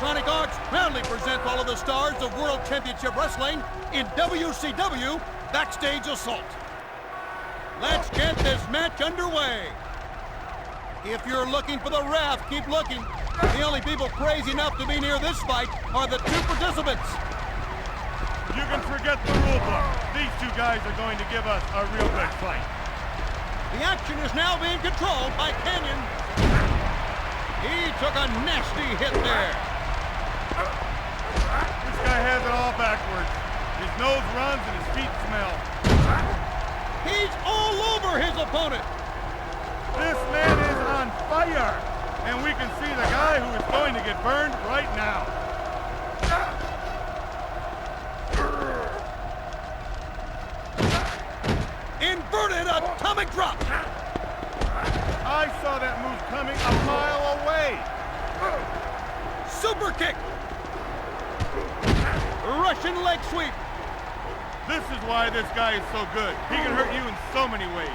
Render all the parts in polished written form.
Electronic Arts proudly presents all of the stars of World Championship Wrestling in WCW Backstage Assault. Let's get this match underway. If you're looking for the ref, keep looking. The only people crazy enough to be near this fight are the two participants. You can forget the rule book. These two guys are going to give us a real good fight. The action is now being controlled by Kanyon. He took a nasty hit there. This guy has it all backwards. His nose runs and his feet smell. He's all over his opponent. This man is on fire. And we can see the guy who is going to get burned right now. Inverted atomic drop. I saw that move coming a mile away. Super kick. Russian leg sweep. This is why this guy is so good. He can hurt you in so many ways.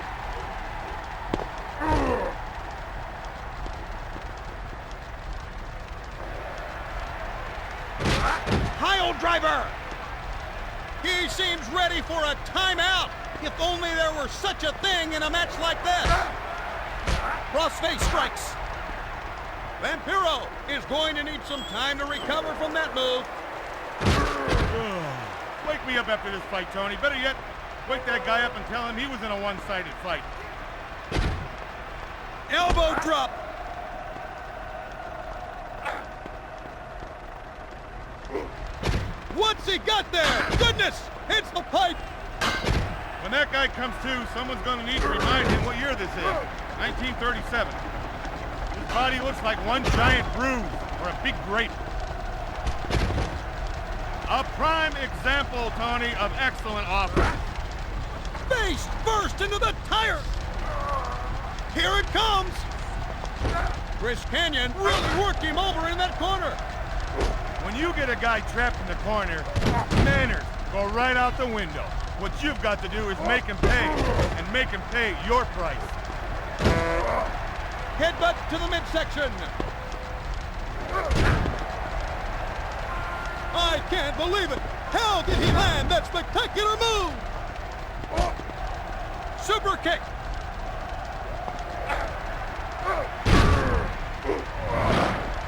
Pile driver. He seems ready for a timeout. If only there were such a thing in a match like this. Crossface strikes. Vampiro is going to need some time to recover from that move. Wake me up after this fight, Tony. Better yet, wake that guy up and tell him he was in a one-sided fight. Elbow drop. What's he got there? Goodness, it's the pipe. When that guy comes to, someone's going to need to remind him what year this is. 1937. His body looks like one giant bruise or a big grape. A prime example, Tony, of excellent offense. Face first into the tire. Here it comes. Chris Kanyon really worked him over in that corner. When you get a guy trapped in the corner, manners go right out the window. What you've got to do is make him pay, and make him pay your price. Headbutt to the midsection. I can't believe it. How did he land that spectacular move? Super kick.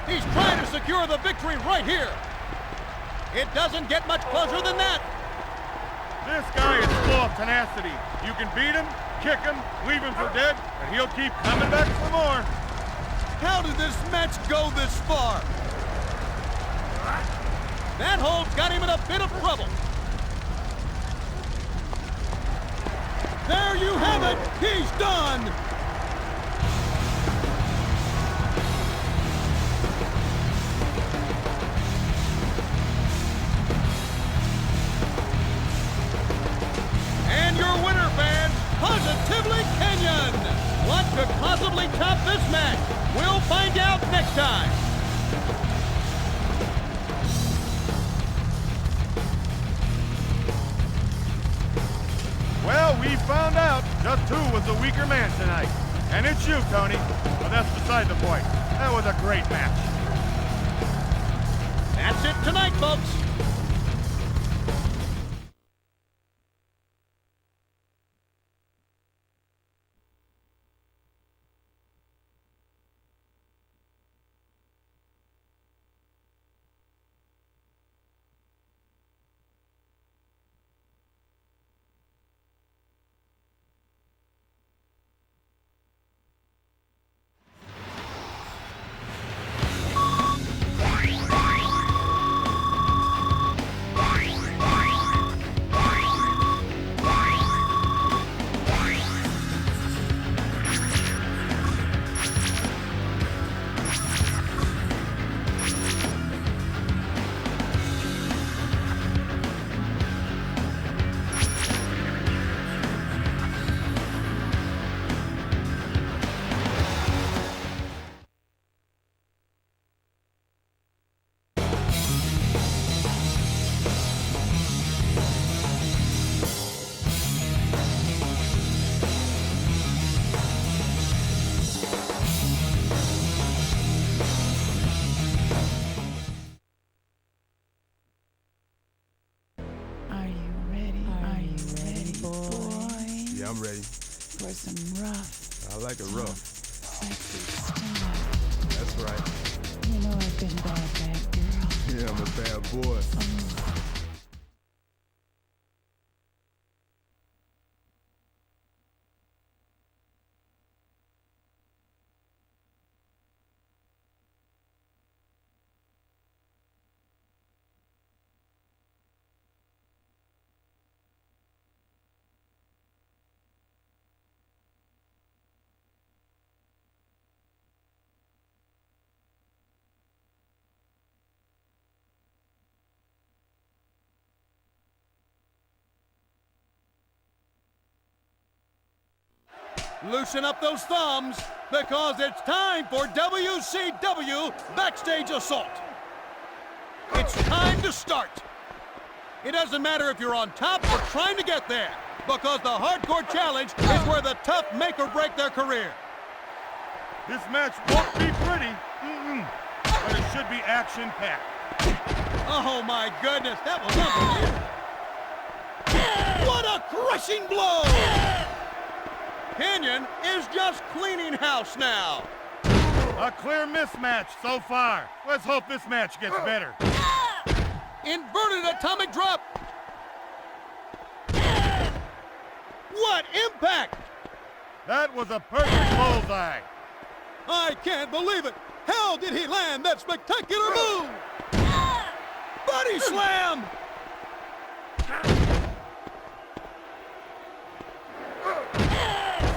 He's trying to secure the victory right here. It doesn't get much closer than that. This guy is full of tenacity. You can beat him, kick him, leave him for dead, and he'll keep coming back for more. How did this match go this far? That hold got him in a bit of trouble. There you have it. He's done. And your winner, fans, Positively Kanyon. What could possibly top this match? We'll find out next time. Well, we found out just who was the weaker man tonight. And it's you, Tony. But that's beside the point. That was a great match. That's it tonight, folks. I'm ready. For some rough, I like it rough. sexy stuff. That's right. You know I've been bad girl. Yeah, I'm a bad boy. Loosen up those thumbs, because it's time for WCW Backstage Assault. It's time to start. It doesn't matter if you're on top or trying to get there, because the Hardcore Challenge is where the tough make or break their career. This match won't be pretty, but it should be action-packed. Oh my goodness, that was unbelievable. What a crushing blow! Kanyon is just cleaning house now. A clear mismatch so far. Let's hope this match gets better. Inverted atomic drop. What impact! That was a perfect bullseye. I can't believe it. How did he land that spectacular move? Body slam!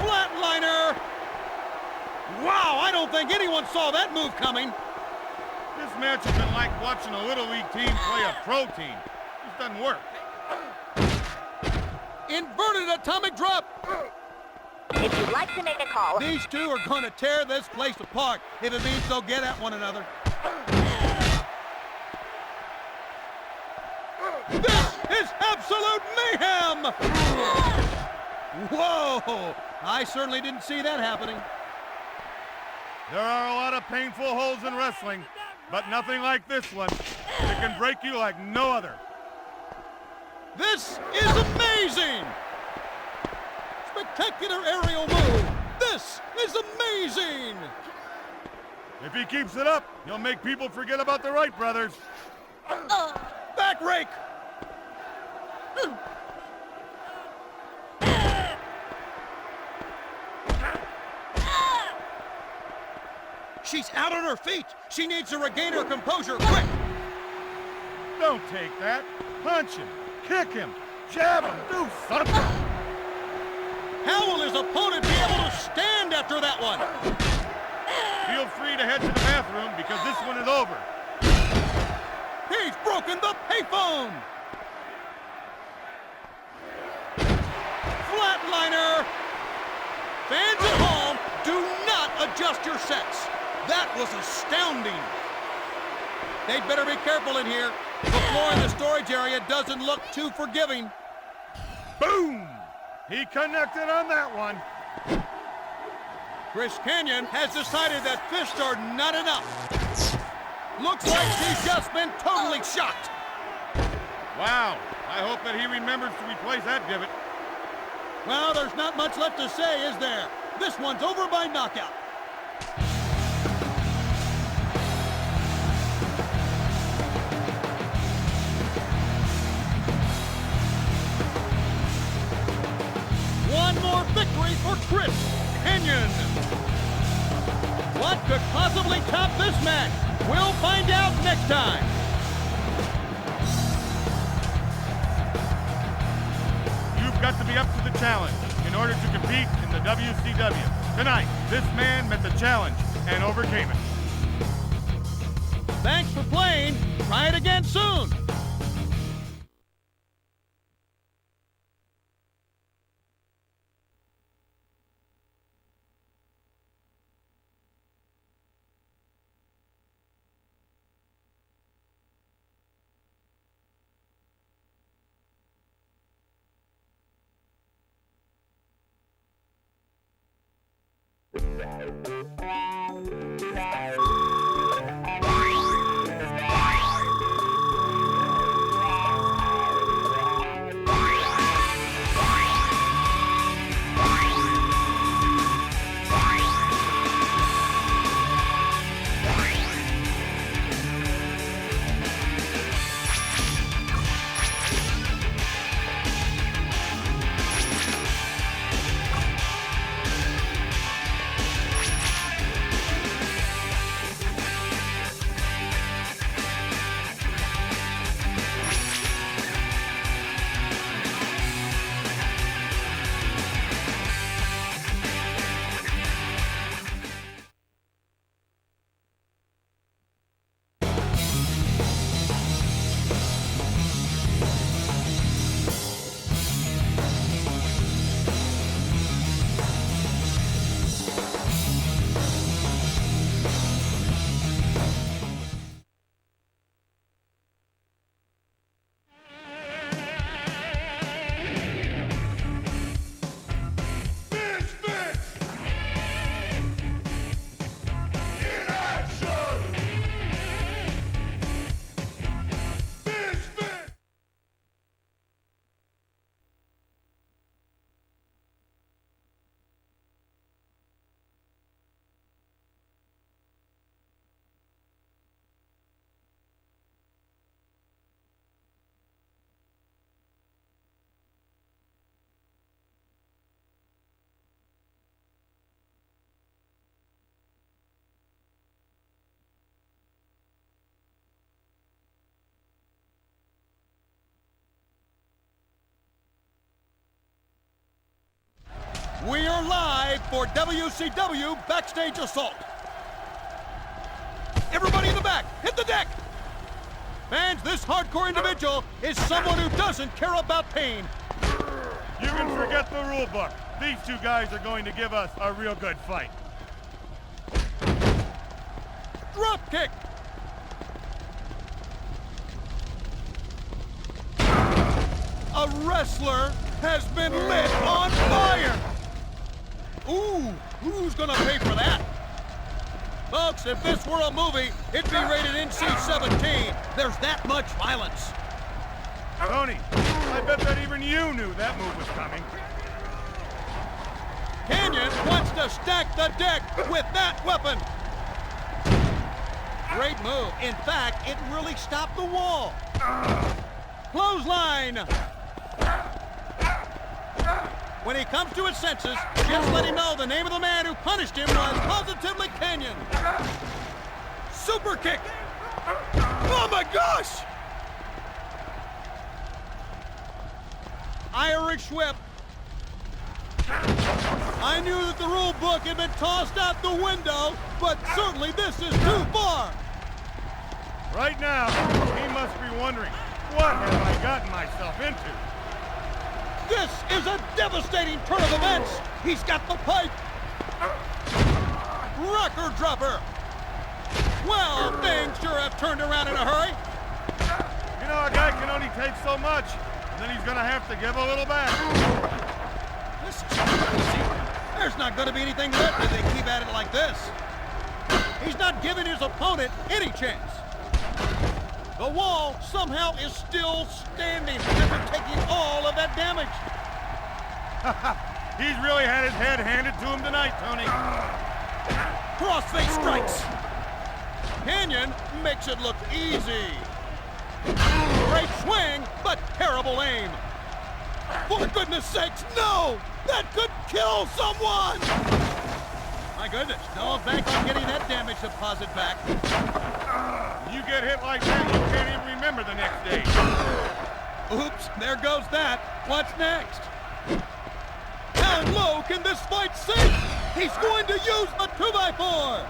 Flatliner! Wow, I don't think anyone saw that move coming. This match has been like watching a Little League team play a pro team. This doesn't work. Inverted atomic drop. If you'd like to make a call, These two are going to tear this place apart if it means they'll get at one another. This is absolute mayhem! Whoa! I certainly didn't see that happening. There are a lot of painful holes in wrestling, but nothing like this one. It can break you like no other. This is amazing! Spectacular aerial move! This is amazing! If he keeps it up, he'll make people forget about the Wright brothers. Back rake! She's out on her feet! She needs to regain her composure quick! Don't take that. Punch him. Kick him. Jab him. Do something. How will his opponent be able to stand after that one? Feel free to head to the bathroom because this one is over. He's broken the payphone! Flatliner! Fans at home, do not adjust your sets. That was astounding. They'd better be careful in here. The floor in the storage area doesn't look too forgiving. Boom! He connected on that one. Chris Kanyon has decided that fists are not enough. Looks like she's just been totally shocked. Wow. I hope that he remembers to replace that divot. Well, there's not much left to say, is there? This one's over by knockout. One more victory for Chris Kanyon. What could possibly top this match? We'll find out next time. You've got to be up to the challenge in order to compete in the WCW. Tonight, this man met the challenge and overcame it. Thanks for playing. Try it again soon. We are live for WCW Backstage Assault. Everybody in the back, hit the deck! Fans, this hardcore individual is someone who doesn't care about pain. You can forget the rule book. These two guys are going to give us a real good fight. Drop kick! A wrestler has been lit on fire! Ooh, who's gonna pay for that? Folks, if this were a movie, it'd be rated NC-17. There's that much violence. Tony, I bet that even you knew that move was coming. Kanyon wants to stack the deck with that weapon. Great move. In fact, it really stopped the wall. Clothesline. When he comes to his senses, just let him know the name of the man who punished him was positively Kanyon. Super kick. Oh my gosh! Irish whip. I knew that the rule book had been tossed out the window, but certainly this is too far. Right now, he must be wondering, what have I gotten myself into? This is a devastating turn of events. He's got the pipe. Record dropper. Well, things sure have turned around in a hurry. You know, a guy can only take so much, and then he's gonna have to give a little back. This is crazy. There's not going to be anything left if they keep at it like this. He's not giving his opponent any chance. The wall somehow is still standing after taking all of that damage. He's really had his head handed to him tonight, Tony. Crossface strikes. Kanyon makes it look easy. Great swing, but terrible aim. For goodness sakes, no! That could kill someone! My goodness, no bank on getting that damage deposit back. You get hit like that, you can't even remember the next day. Oops, there goes that. What's next? How low can this fight sink? He's going to use the 2x4!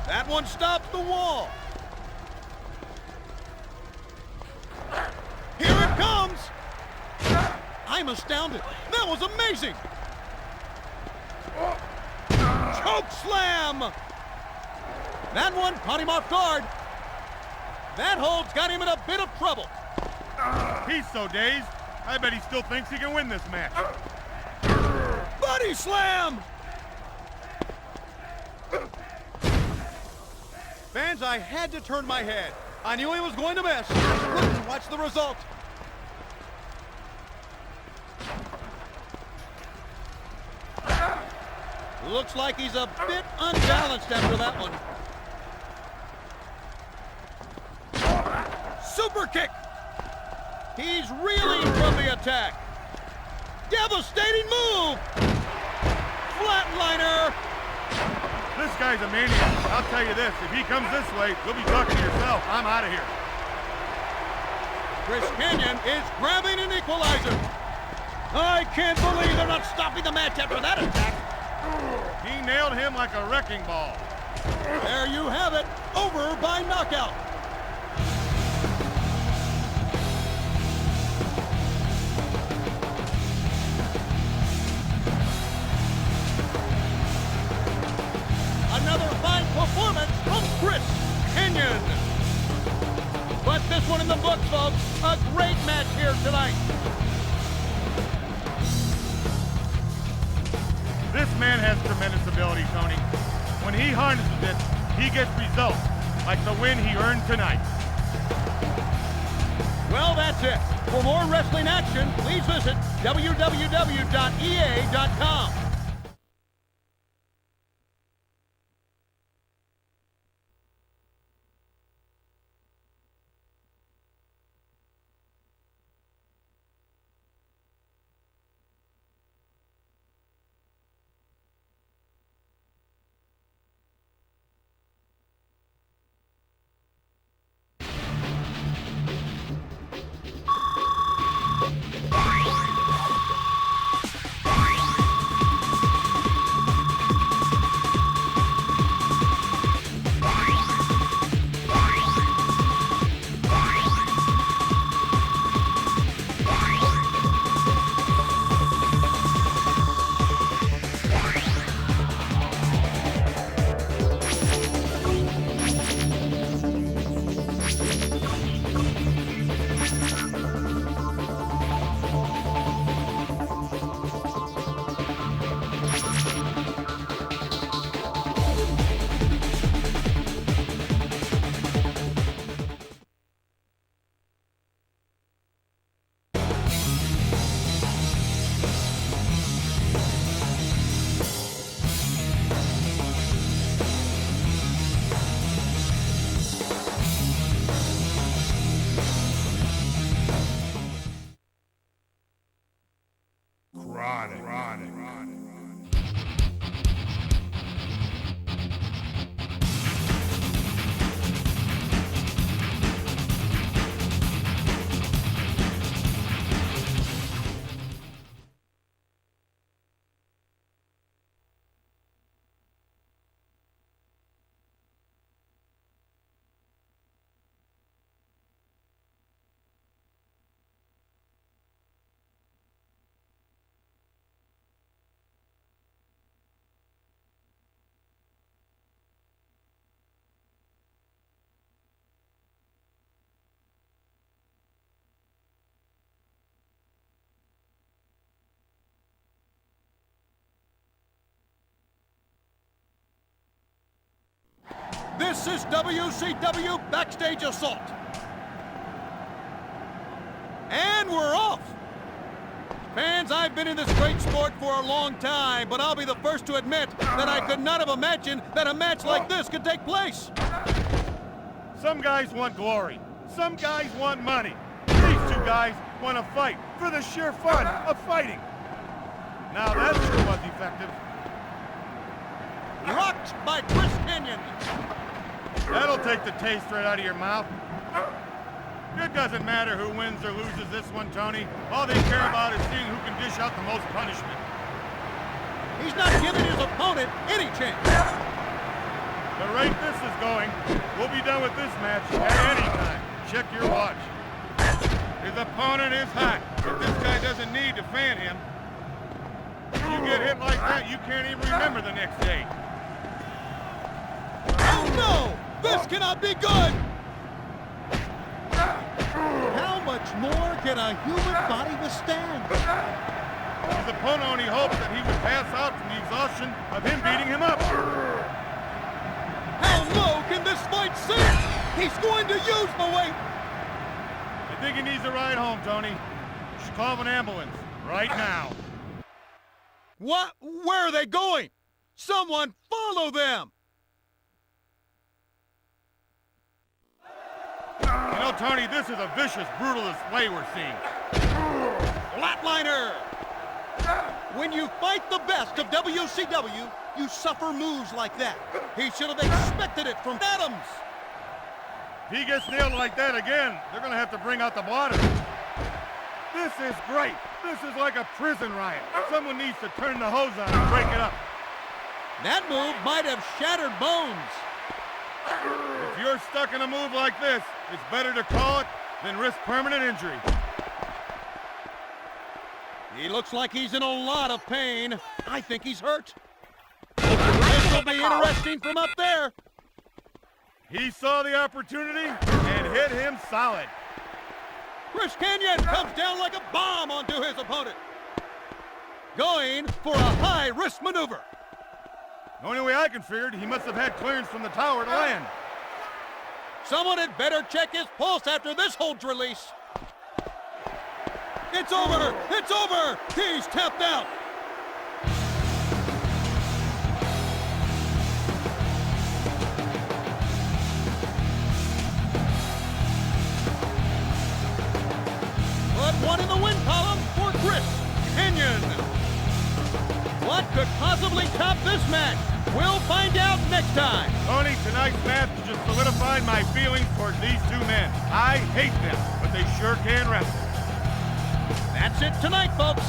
That one stops the wall. Here it comes! I'm astounded. That was amazing! Choke slam! That one caught him off guard. That hold's got him in a bit of trouble. He's so dazed, I bet he still thinks he can win this match. Body slam! Fans, I had to turn my head. I knew he was going to miss. Watch the result. Looks like he's a bit unbalanced after that one. Super kick. He's reeling from the attack. Devastating move. Flatliner. This guy's a maniac. I'll tell you this, if he comes this way, you'll be talking to yourself. I'm out of here. Chris Kanyon is grabbing an equalizer. I can't believe they're not stopping the match after that attack. He nailed him like a wrecking ball. There you have it, over by knockout. Another fine performance from Chris Kanyon. But this one in the books, folks. A great match here tonight. This man has tremendous ability, Tony. When he harnesses it, he gets results, like the win he earned tonight. Well, that's it. For more wrestling action, please visit www.ea.com. This is WCW Backstage Assault. And we're off. Fans, I've been in this great sport for a long time, but I'll be the first to admit that I could not have imagined that a match like this could take place. Some guys want glory. Some guys want money. These two guys want to fight for the sheer fun of fighting. Now that sure was effective. Rocked by Chris Kanyon. That'll take the taste right out of your mouth. It doesn't matter who wins or loses this one, Tony. All they care about is seeing who can dish out the most punishment. He's not giving his opponent any chance. The rate this is going, we'll be done with this match at any time. Check your watch. His opponent is hot, but this guy doesn't need to fan him. You get hit like that, you can't even remember the next day. Oh no! This cannot be good! How much more can a human body withstand? His opponent only hopes that he would pass out from the exhaustion of him beating him up. How low can this fight sink? He's going to use the weight! I think he needs a ride home, Tony. You should call an ambulance right now. What? Where are they going? Someone follow them! You know, Tony, this is a vicious, brutal display we're seeing. Flatliner! When you fight the best of WCW, you suffer moves like that. He should have expected it from Adams. If he gets nailed like that again, they're going to have to bring out the blotter. This is great. This is like a prison riot. Someone needs to turn the hose on and break it up. That move might have shattered bones. If you're stuck in a move like this, it's better to call it than risk permanent injury. He looks like he's in a lot of pain. I think he's hurt. This will be interesting from up there. He saw the opportunity and hit him solid. Chris Kanyon comes down like a bomb onto his opponent. Going for a high-risk maneuver. The only way I can figure it, he must have had clearance from the tower to land. Someone had better check his pulse after this holds release. It's over! It's over! He's tapped out! But one in the win column for Chris Kanyon. What could possibly top this match? We'll find out next time. Tony, tonight's match just solidified my feelings towards these two men. I hate them, but they sure can wrestle. That's it tonight, folks.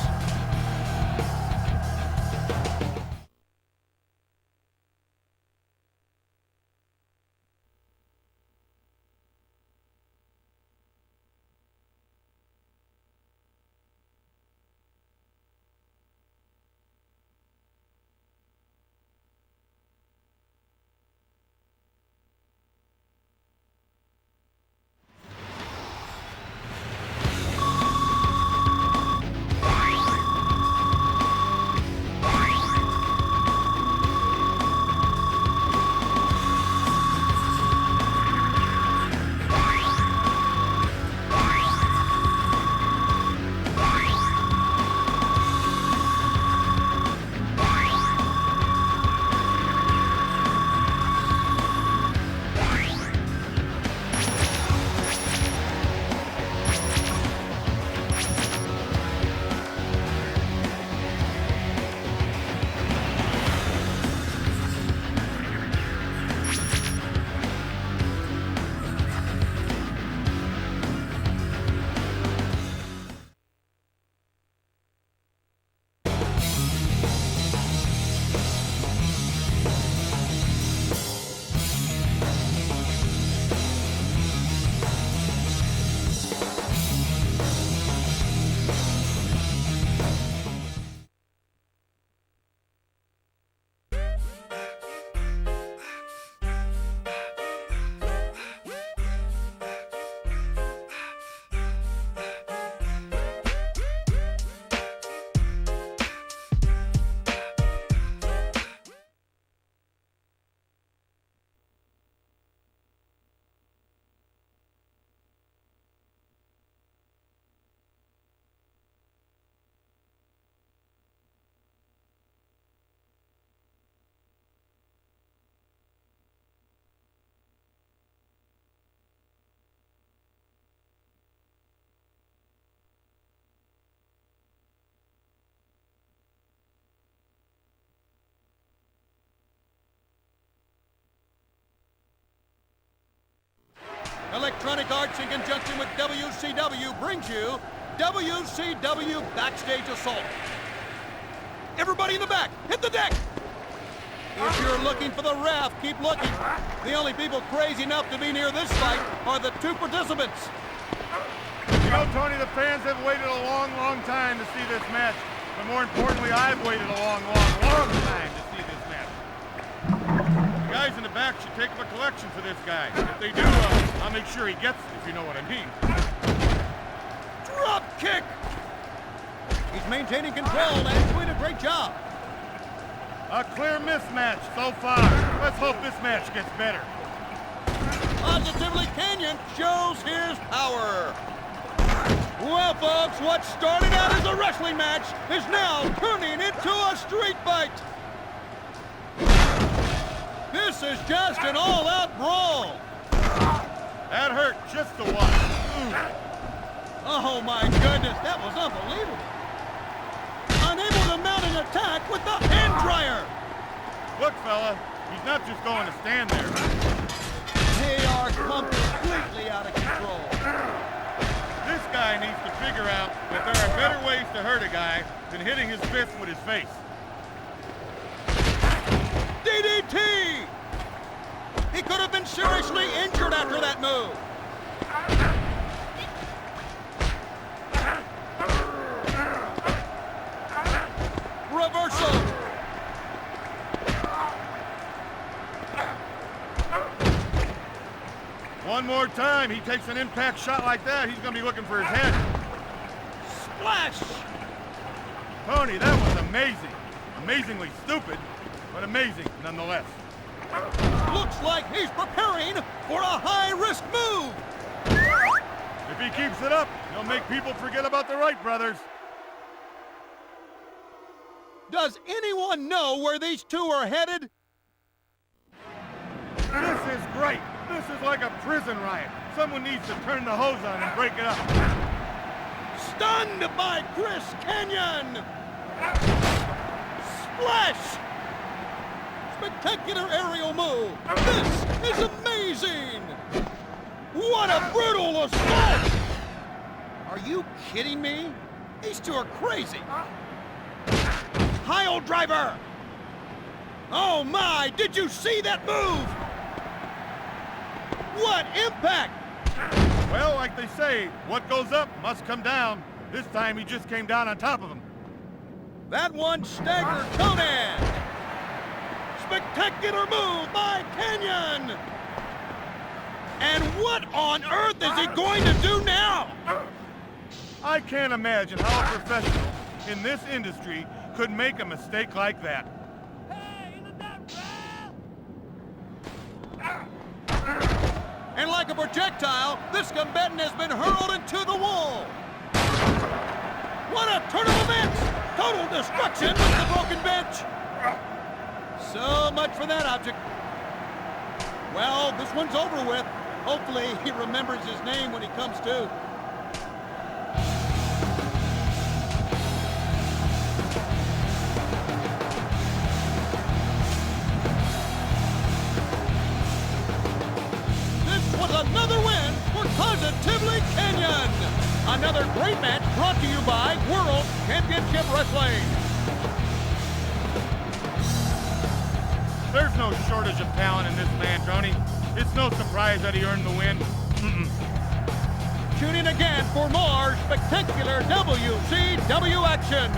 Electronic Arts, in conjunction with WCW, brings you WCW Backstage Assault. Everybody in the back, hit the deck! If you're looking for the ref, keep looking. The only people crazy enough to be near this fight are the two participants. You know, Tony, the fans have waited a long, long time to see this match. But more importantly, I've waited a long, long, long time to see this match. The guys in the back should take up a collection for this guy. If they do, I'll make sure he gets it, if you know what I mean. Drop kick! He's maintaining control and doing a great job. A clear mismatch so far. Let's hope this match gets better. Positively, Kanyon shows his power. Well, folks, what started out as a wrestling match is now turning into a street fight. This is just an all-out brawl. That hurt just to watch. Oh, my goodness, that was unbelievable. Unable to mount an attack with the hand dryer. Look, fella, he's not just going to stand there. They are completely out of control. This guy needs to figure out that there are better ways to hurt a guy than hitting his fist with his face. DDT! He could have been seriously injured after that move. Reversal! One more time, he takes an impact shot like that, he's going to be looking for his head. Splash! Tony, that was amazing. Amazingly stupid, but amazing nonetheless. Looks like he's preparing for a high-risk move. If he keeps it up, he'll make people forget about the Wright brothers. Does anyone know where these two are headed? This is great. This is like a prison riot. Someone needs to turn the hose on and break it up. Stunned by Chris Kanyon! Splash! Spectacular aerial move! This is amazing! What a brutal assault! Are you kidding me? These two are crazy! Pile driver! Oh my, did you see that move? What impact! Well, like they say, what goes up must come down. This time he just came down on top of him. That one staggered Conan! Spectacular move by Kanyon! And what on earth is he going to do now? I can't imagine how a professional in this industry could make a mistake like that. And like a projectile, this combatant has been hurled into the wall. What a turn of events! Total destruction with the broken bench. So much for that object. Well, this one's over with. Hopefully he remembers his name when he comes to. Another win for Positively Kanyon. Another great match brought to you by World Championship Wrestling. There's no shortage of talent in this man, Tony. It's no surprise that he earned the win. Tune in again for more spectacular WCW action.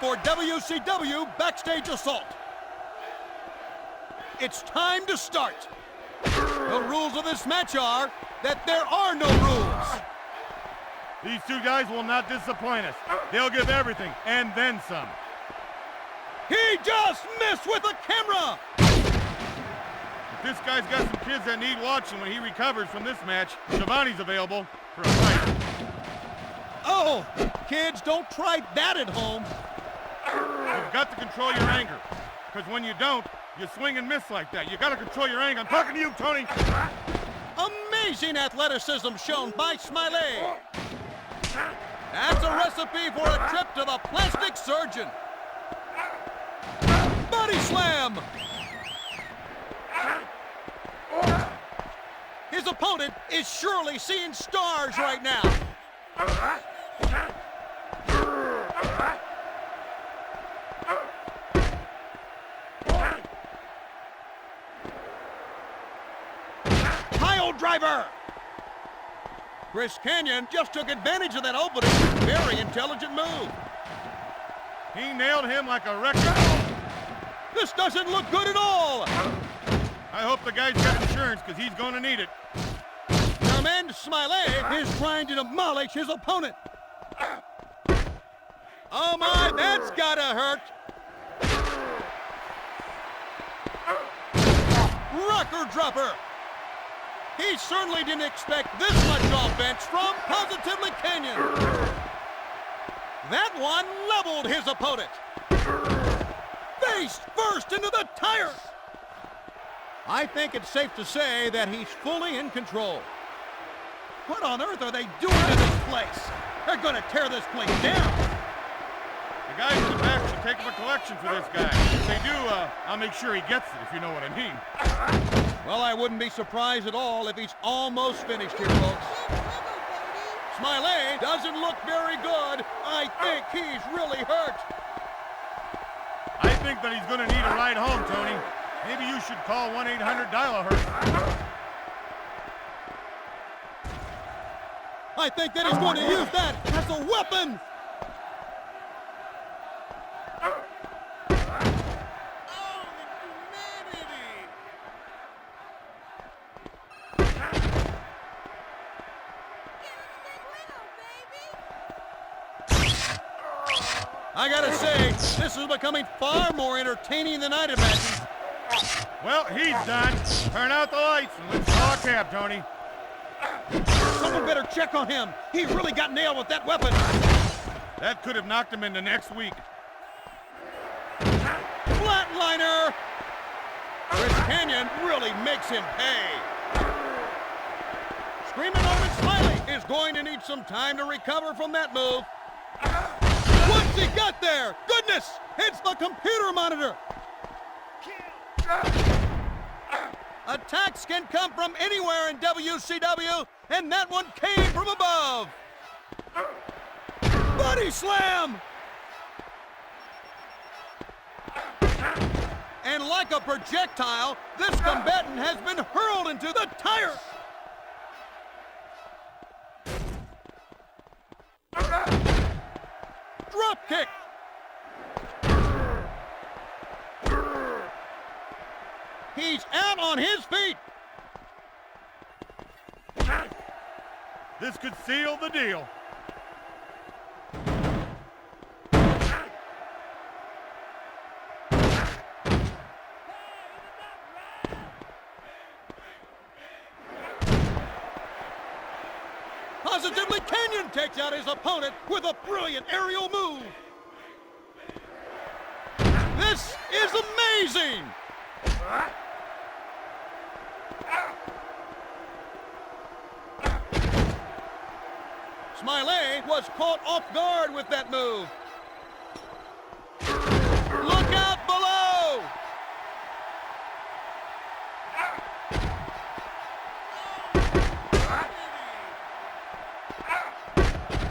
for WCW Backstage Assault. It's time to start. The rules of this match are that there are no rules. These two guys will not disappoint us. They'll give everything, and then some. He just missed with the camera! If this guy's got some kids that need watching when he recovers from this match, Shivani's available for a fight. Oh, kids, don't try that at home. You've got to control your anger, because when you don't, you swing and miss like that. You got to control your anger. I'm talking to you, Tony. Amazing athleticism shown by Smiley. That's a recipe for a trip to the plastic surgeon. Body slam. His opponent is surely seeing stars right now. Pile driver. Chris Kanyon just took advantage of that opening. Very intelligent move. He nailed him like a wrecking ball. This doesn't look good at all. I hope the guy's got insurance, because he's going to need it. Jermaine Smiley is trying to demolish his opponent. Oh my, that's gotta hurt. Rocker dropper. He certainly didn't expect this much offense from Positively Kanyon. That one leveled his opponent. Face first into the tire. I think it's safe to say that he's fully in control. What on earth are they doing to this place? They're gonna tear this place down. The guys in the back should take up a collection for this guy. If they do, I'll make sure he gets it, if you know what I mean. Well, I wouldn't be surprised at all if he's almost finished here, folks. Smiley doesn't look very good. I think he's really hurt. I think that he's going to need a ride home, Tony. Maybe you should call 1-800-DIAL-A-HURT. I think that he's going to use that as a weapon. I gotta say, this is becoming far more entertaining than I'd imagined. Well, he's done. Turn out the lights and let's call a cab, Tony. Someone better check on him. He really got nailed with that weapon. That could have knocked him into next week. Flatliner! Chris Kanyon really makes him pay. Screaming Norman Smiley is going to need some time to recover from that move. What's he got there? Goodness! It's the computer monitor! Attacks can come from anywhere in WCW, and that one came from above! Body slam! And like a projectile, this combatant has been hurled into the tire! Drop kick! He's out on his feet! This could seal the deal. Positively Kanyon takes out his opponent with a brilliant aerial move. This is amazing! Smiley was caught off guard with that move. Look out below!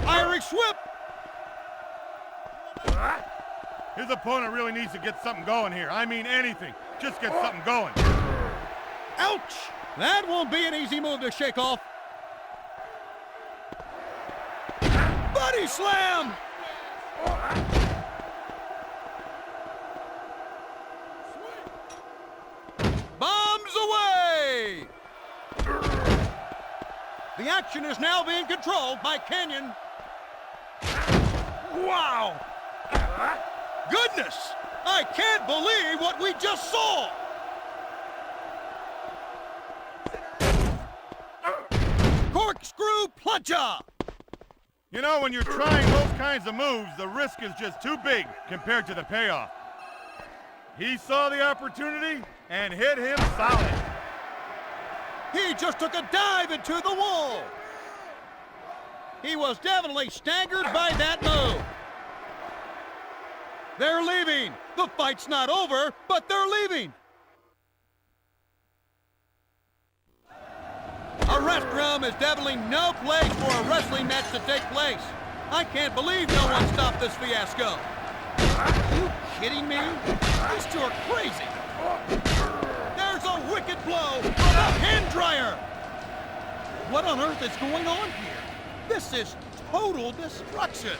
Irish whip! His opponent really needs to get something going here. I mean anything. Just get something going. Ouch! That won't be an easy move to shake off. Body slam! The action is now being controlled by Kanyon. Wow! Goodness! I can't believe what we just saw! Corkscrew plunger! You know, when you're trying those kinds of moves, the risk is just too big compared to the payoff. He saw the opportunity and hit him solid. He just took a dive into the wall. He was definitely staggered by that move. They're leaving. The fight's not over, but they're leaving. A restroom is definitely no place for a wrestling match to take place. I can't believe no one stopped this fiasco. Are you kidding me? These two are crazy. There's a wicked blow from a hand dryer. What on earth is going on here? This is total destruction.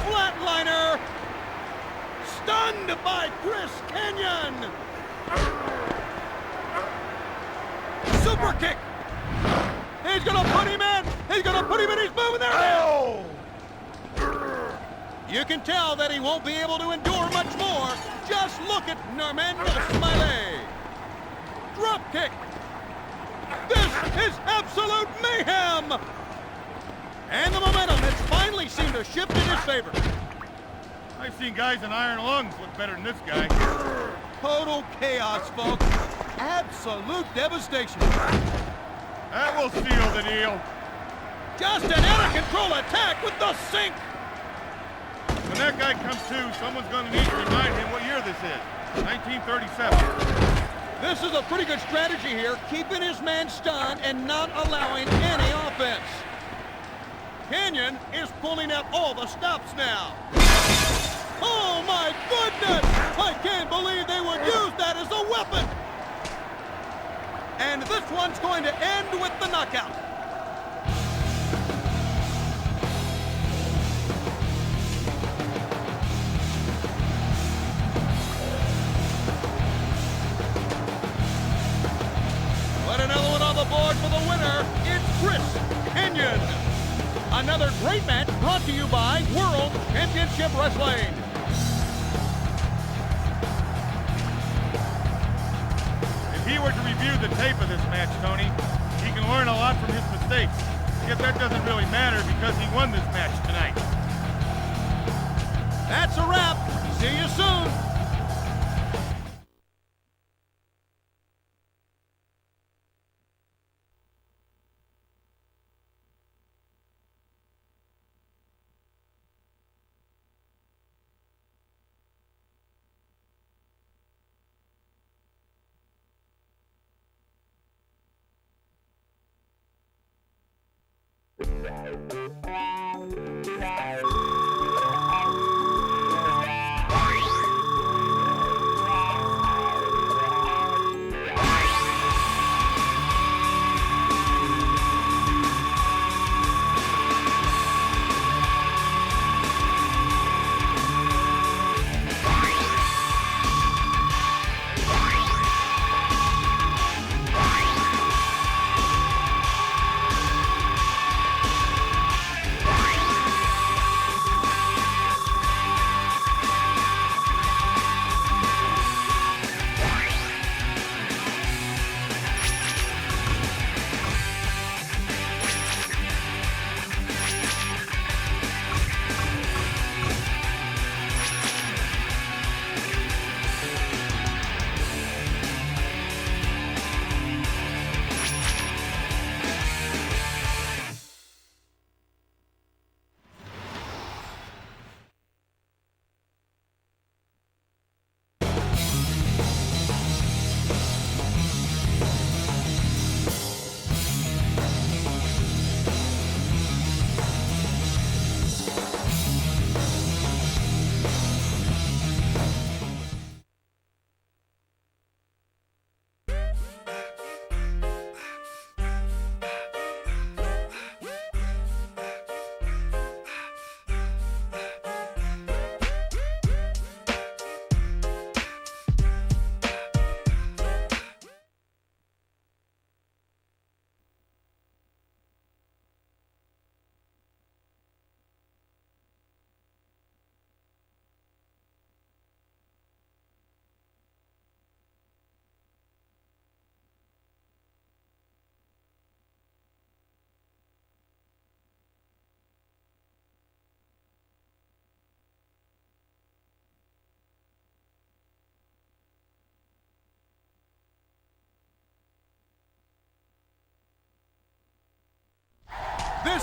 Flatliner. Stunned by Chris Kanyon. Super kick. He's gonna put him in. He's gonna put him in. He's moving there. Oh! You can tell that he won't be able to endure much more. Just look at Normando Smiley. Drop kick. This is absolute mayhem. And the momentum has finally seemed to shift in his favor. I've seen guys in iron lungs look better than this guy. Total chaos, folks. Absolute devastation. That will seal the deal. Just an out-of-control attack with the sink. When that guy comes to, someone's going to need to remind him what year this is. 1937. This is a pretty good strategy here, keeping his man stunned and not allowing any offense. Kanyon is pulling out all the stops now. Oh my goodness! I can't believe they would use that as a weapon! And this one's going to end with the knockout. But another one on the board for the winner. It's Chris Kanyon. Another great match brought to you by World Championship Wrestling. If he were to review the tape of this match, Tony, he can learn a lot from his mistakes. Yet that doesn't really matter because he won this match tonight. That's a wrap. See you soon.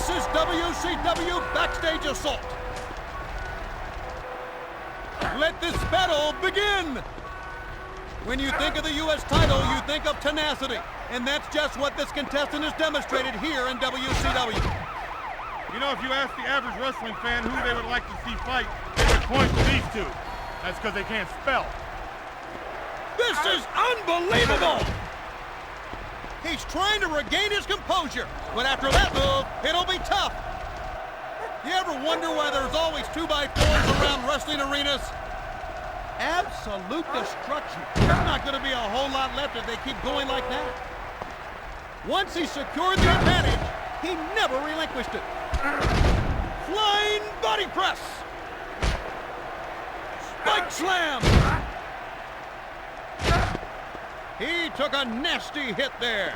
This is WCW Backstage Assault. Let this battle begin! When you think of the U.S. title, you think of tenacity. And that's just what this contestant has demonstrated here in WCW. You know, if you ask the average wrestling fan who they would like to see fight, they would point to these two. That's because they can't spell. This is unbelievable! He's trying to regain his composure, but after that move, it'll be tough. You ever wonder why there's always 2x4s around wrestling arenas? Absolute destruction. There's not going to be a whole lot left if they keep going like that. Once he secured the advantage, he never relinquished it. Flying body press. Spike slam. He took a nasty hit there.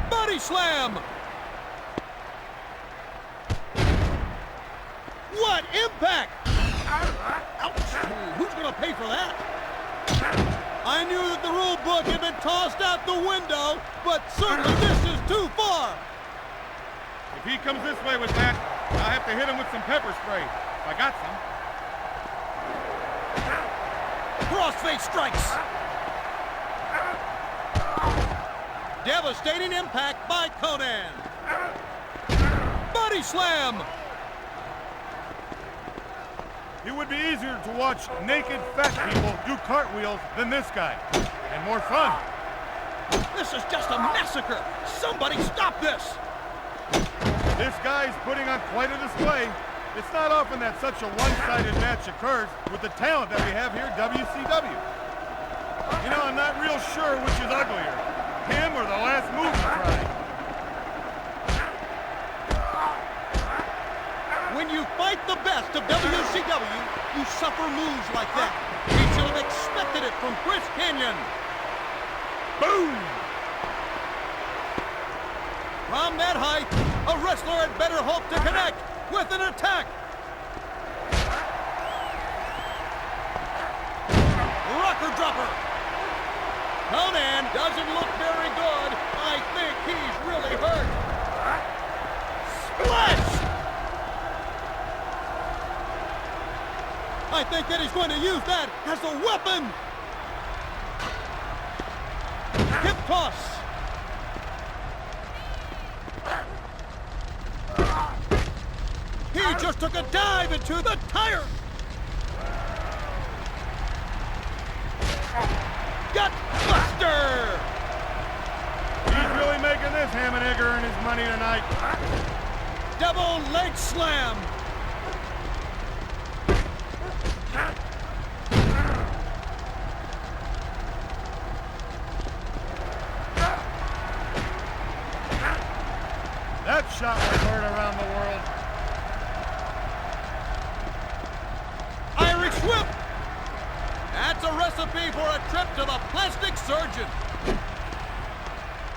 Body slam. What impact! Ouch! Who's gonna pay for that? I knew that the rule book had been tossed out the window, but certainly this is too far. If he comes this way with that, I'll have to hit him with some pepper spray. If I got some. Crossface strikes. Devastating impact by Conan. Body slam. It would be easier to watch naked fat people do cartwheels than this guy. And more fun. This is just a massacre. Somebody stop this. This guy's putting on quite a display. It's not often that such a one-sided match occurs with the talent that we have here at WCW. You know, I'm not real sure which is uglier, him or the last move he tried. When you fight the best of WCW, you suffer moves like that. We should have expected it from Chris Kanyon. Boom! From that height, a wrestler had better hope to connect with an attack. Rocker dropper. Conan doesn't look very good. I think he's really hurt. Splash! I think that he's going to use that as a weapon. Hip toss. He just took a dive into the tire. Gutbuster. He's really making this ham and egg earn his money tonight. Double leg slam. That shot was heard around the world. Irish whip. That's a recipe for a trip to the plastic surgeon.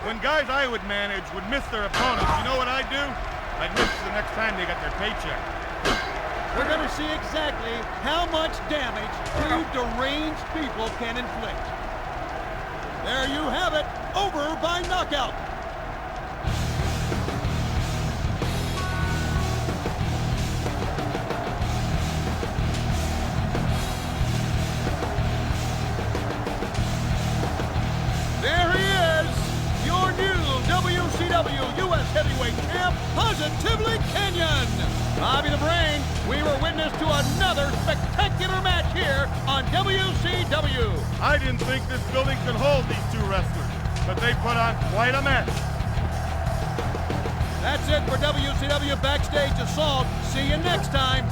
When guys I would manage would miss their opponents, you know what I'd do? I'd miss the next time they got their paycheck. We're going to see exactly how much damage two deranged people can inflict. There you have it, over by knockout. There he is, your new WCW US Heavyweight Champ, Positively Kanyon. Bobby the Brain, we were witness to another spectacular match here on WCW. I didn't think this building could hold these two wrestlers, but they put on quite a match. That's it for WCW Backstage Assault. See you next time.